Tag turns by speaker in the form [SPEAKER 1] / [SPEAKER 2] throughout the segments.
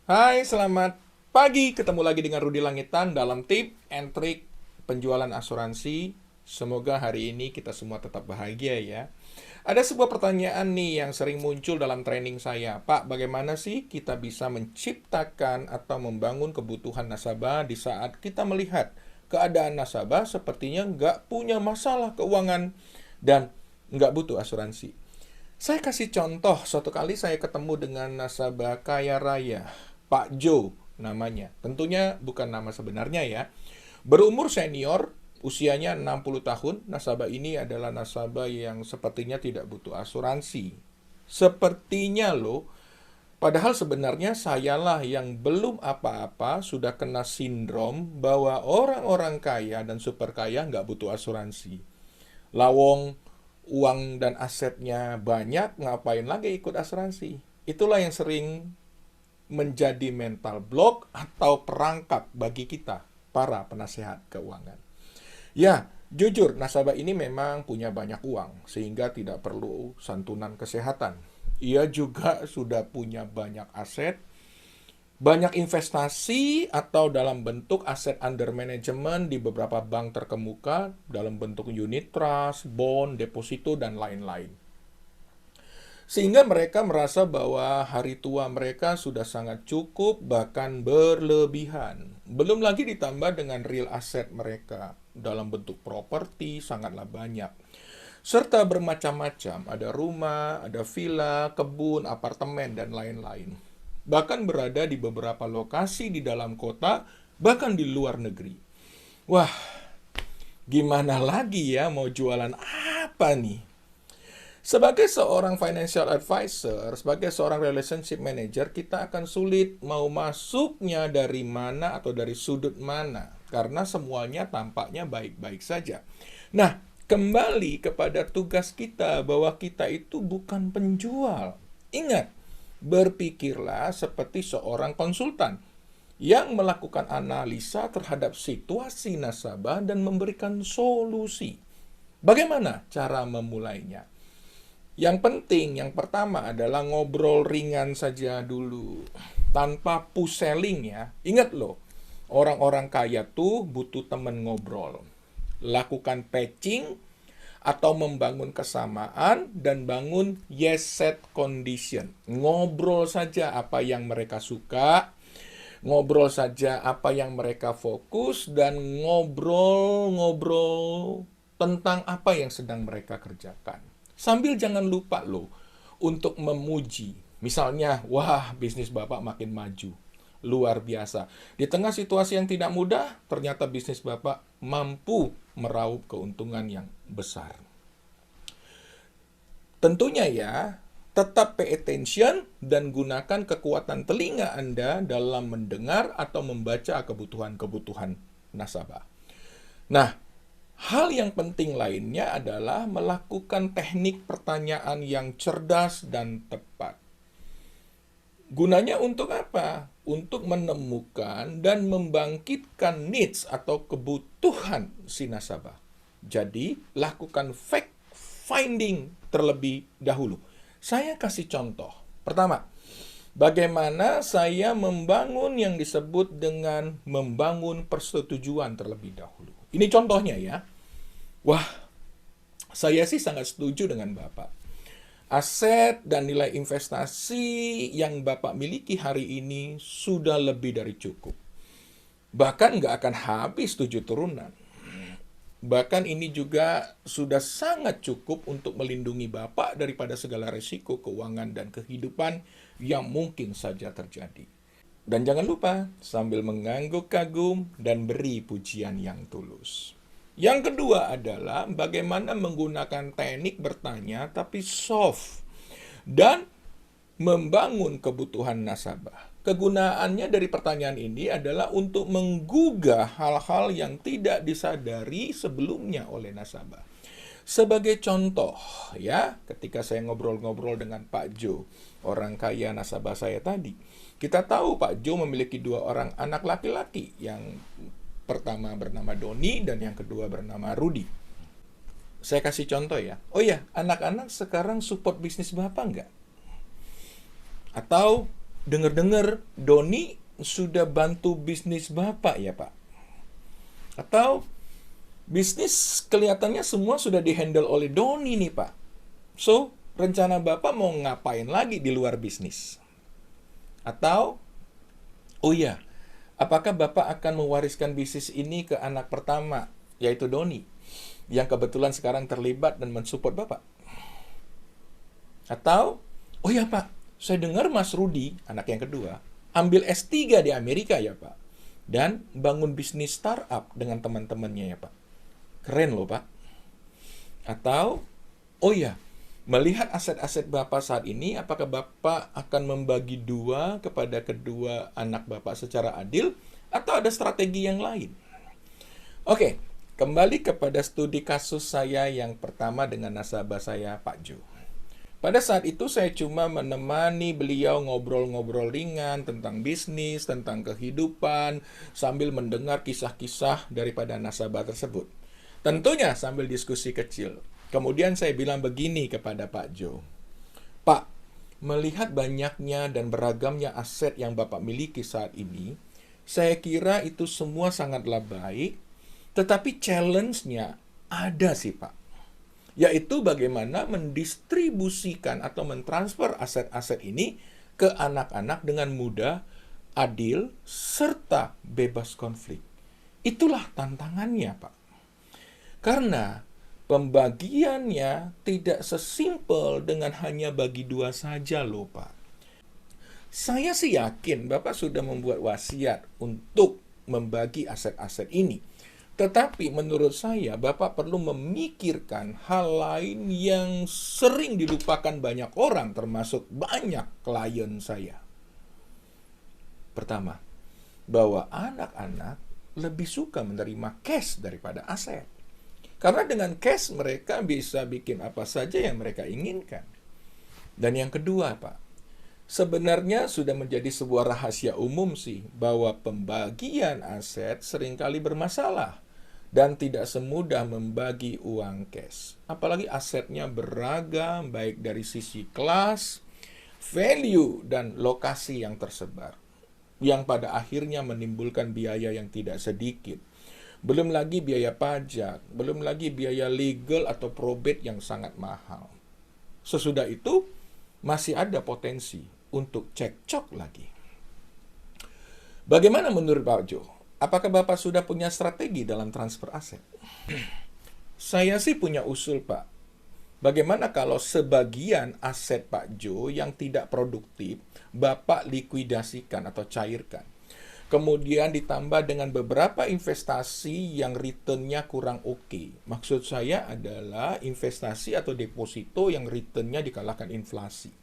[SPEAKER 1] Hai, selamat pagi. Ketemu lagi dengan Rudi Langitan dalam tip and trik penjualan asuransi. Semoga hari ini kita semua tetap bahagia ya. Ada sebuah pertanyaan nih yang sering muncul dalam training saya. Pak, bagaimana sih kita bisa menciptakan atau membangun kebutuhan nasabah di saat kita melihat keadaan nasabah sepertinya nggak punya masalah keuangan dan nggak butuh asuransi? Saya kasih contoh, suatu kali saya ketemu dengan nasabah kaya raya, Pak Joe namanya. Tentunya bukan nama sebenarnya ya. Berumur senior, usianya 60 tahun, nasabah ini adalah nasabah yang sepertinya tidak butuh asuransi. Sepertinya loh, padahal sebenarnya sayalah yang belum apa-apa sudah kena sindrom bahwa orang-orang kaya dan super kaya nggak butuh asuransi. Lawong, uang dan asetnya banyak, ngapain lagi ikut asuransi? Itulah yang sering menjadi mental block atau perangkap bagi kita, para penasehat keuangan. Ya, jujur, nasabah ini memang punya banyak uang, sehingga tidak perlu santunan kesehatan. Ia juga sudah punya banyak aset, banyak investasi atau dalam bentuk aset under management di beberapa bank terkemuka dalam bentuk unit trust, bond, deposito, dan lain-lain. Sehingga mereka merasa bahwa hari tua mereka sudah sangat cukup bahkan berlebihan. Belum lagi ditambah dengan real asset mereka dalam bentuk properti sangatlah banyak. Serta bermacam-macam, ada rumah, ada villa, kebun, apartemen, dan lain-lain. Bahkan berada di beberapa lokasi di dalam kota, bahkan di luar negeri. Wah, gimana lagi ya mau jualan apa nih? Sebagai seorang financial advisor, sebagai seorang relationship manager, kita akan sulit mau masuknya dari mana atau dari sudut mana. Karena semuanya tampaknya baik-baik saja. Nah, kembali kepada tugas kita bahwa kita itu bukan penjual. Ingat, berpikirlah seperti seorang konsultan yang melakukan analisa terhadap situasi nasabah dan memberikan solusi. Bagaimana cara memulainya? Yang penting, yang pertama adalah ngobrol ringan saja dulu. Tanpa push selling ya. Ingat loh, orang-orang kaya tuh butuh temen ngobrol. Lakukan patching atau membangun kesamaan dan bangun yes set condition. Ngobrol saja apa yang mereka suka, ngobrol saja apa yang mereka fokus, dan ngobrol-ngobrol tentang apa yang sedang mereka kerjakan. Sambil jangan lupa loh untuk memuji. Misalnya, wah bisnis Bapak makin maju. Luar biasa. Di tengah situasi yang tidak mudah, ternyata bisnis Bapak mampu meraup keuntungan yang besar. Tentunya ya, tetap pay attention dan gunakan kekuatan telinga Anda dalam mendengar atau membaca kebutuhan-kebutuhan nasabah. Nah, hal yang penting lainnya adalah melakukan teknik pertanyaan yang cerdas dan tepat. Gunanya untuk apa? Untuk menemukan dan membangkitkan needs atau kebutuhan si nasabah. Jadi, lakukan fact finding terlebih dahulu. Saya kasih contoh. Pertama, bagaimana saya membangun yang disebut dengan membangun persetujuan terlebih dahulu. Ini contohnya ya. Wah, saya sih sangat setuju dengan Bapak. Aset dan nilai investasi yang Bapak miliki hari ini sudah lebih dari cukup. Bahkan nggak akan habis 7 turunan. Bahkan ini juga sudah sangat cukup untuk melindungi Bapak daripada segala risiko keuangan dan kehidupan yang mungkin saja terjadi. Dan jangan lupa, sambil mengangguk kagum dan beri pujian yang tulus. Yang kedua adalah bagaimana menggunakan teknik bertanya tapi soft dan membangun kebutuhan nasabah. Kegunaannya dari pertanyaan ini adalah untuk menggugah hal-hal yang tidak disadari sebelumnya oleh nasabah. Sebagai contoh, ya, ketika saya ngobrol-ngobrol dengan Pak Jo, orang kaya nasabah saya tadi, kita tahu Pak Jo memiliki 2 orang anak laki-laki, yang pertama bernama Doni dan yang kedua bernama Rudi. Saya kasih contoh ya. Oh ya, anak-anak sekarang support bisnis Bapak nggak? Atau dengar-dengar Doni sudah bantu bisnis Bapak ya Pak? Atau bisnis kelihatannya semua sudah dihandle oleh Doni nih Pak. So, rencana Bapak mau ngapain lagi di luar bisnis? Atau, oh iya, apakah Bapak akan mewariskan bisnis ini ke anak pertama, yaitu Doni, yang kebetulan sekarang terlibat dan mensupport Bapak? Atau, oh iya Pak, saya dengar Mas Rudi, anak yang kedua, ambil S3 di Amerika ya Pak, dan bangun bisnis startup dengan teman-temannya ya Pak. Keren loh Pak. Atau, oh iya, melihat aset-aset Bapak saat ini, apakah Bapak akan membagi dua kepada kedua anak Bapak secara adil, atau ada strategi yang lain? Oke, kembali kepada studi kasus saya yang pertama dengan nasabah saya, Pak Jo. Pada saat itu saya cuma menemani beliau ngobrol-ngobrol ringan tentang bisnis, tentang kehidupan, sambil mendengar kisah-kisah daripada nasabah tersebut. Tentunya sambil diskusi kecil. Kemudian saya bilang begini kepada Pak Jo. Pak, melihat banyaknya dan beragamnya aset yang Bapak miliki saat ini, saya kira itu semua sangatlah baik, tetapi challenge-nya ada sih Pak. Yaitu bagaimana mendistribusikan atau mentransfer aset-aset ini ke anak-anak dengan mudah, adil, serta bebas konflik. Itulah tantangannya, Pak. Karena pembagiannya tidak sesimpel dengan hanya bagi dua saja loh, Pak. Saya sih yakin Bapak sudah membuat wasiat untuk membagi aset-aset ini. Tetapi menurut saya, Bapak perlu memikirkan hal lain yang sering dilupakan banyak orang, termasuk banyak klien saya. Pertama, bahwa anak-anak lebih suka menerima cash daripada aset. Karena dengan cash mereka bisa bikin apa saja yang mereka inginkan. Dan yang kedua, Pak, sebenarnya sudah menjadi sebuah rahasia umum sih, bahwa pembagian aset seringkali bermasalah. Dan tidak semudah membagi uang cash. Apalagi asetnya beragam, baik dari sisi kelas, value, dan lokasi yang tersebar. Yang pada akhirnya menimbulkan biaya yang tidak sedikit. Belum lagi biaya pajak, belum lagi biaya legal atau probate yang sangat mahal. Sesudah itu, masih ada potensi untuk cekcok lagi. Bagaimana menurut Pak Jo? Apakah Bapak sudah punya strategi dalam transfer aset? Saya sih punya usul, Pak. Bagaimana kalau sebagian aset Pak Jo yang tidak produktif, Bapak likuidasikan atau cairkan? Kemudian ditambah dengan beberapa investasi yang return-nya kurang oke. Maksud saya adalah investasi atau deposito yang return-nya dikalahkan inflasi.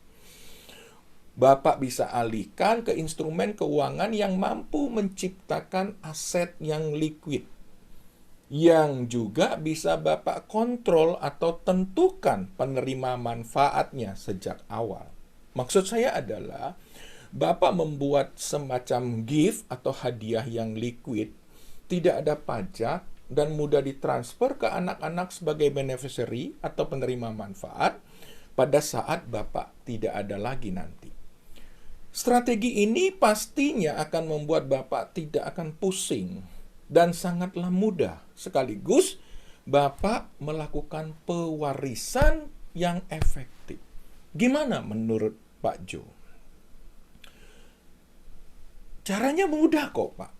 [SPEAKER 1] Bapak bisa alihkan ke instrumen keuangan yang mampu menciptakan aset yang liquid, yang juga bisa Bapak kontrol atau tentukan penerima manfaatnya sejak awal. Maksud saya adalah, Bapak membuat semacam gift atau hadiah yang liquid, tidak ada pajak, dan mudah ditransfer ke anak-anak sebagai beneficiary atau penerima manfaat pada saat Bapak tidak ada lagi nanti. Strategi ini pastinya akan membuat Bapak tidak akan pusing dan sangatlah mudah. Sekaligus Bapak melakukan pewarisan yang efektif. Gimana menurut Pak Jo? Caranya mudah kok, Pak.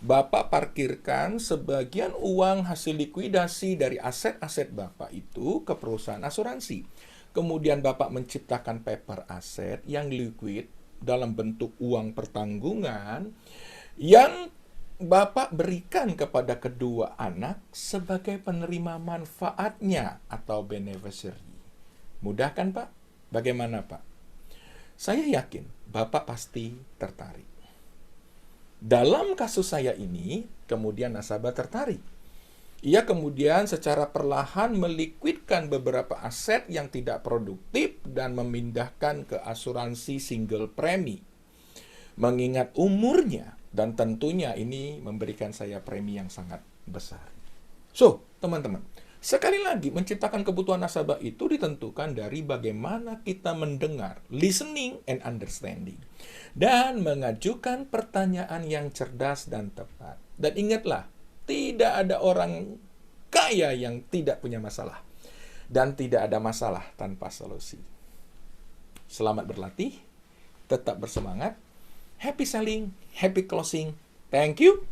[SPEAKER 1] Bapak parkirkan sebagian uang hasil likuidasi dari aset-aset Bapak itu ke perusahaan asuransi. Kemudian Bapak menciptakan paper aset yang liquid dalam bentuk uang pertanggungan yang Bapak berikan kepada kedua anak sebagai penerima manfaatnya atau beneficiary. Mudah kan, Pak? Bagaimana, Pak? Saya yakin Bapak pasti tertarik. Dalam kasus saya ini, kemudian nasabah tertarik. Ia kemudian secara perlahan melikuidkan beberapa aset yang tidak produktif dan memindahkan ke asuransi single premi. Mengingat umurnya, dan tentunya ini memberikan saya premi yang sangat besar. So, teman-teman, Sekali lagi, menciptakan kebutuhan nasabah itu ditentukan dari bagaimana kita mendengar, listening and understanding, dan mengajukan pertanyaan yang cerdas dan tepat. Dan ingatlah, tidak ada orang kaya yang tidak punya masalah, dan tidak ada masalah tanpa solusi. Selamat berlatih, tetap bersemangat, happy selling, happy closing. Thank you.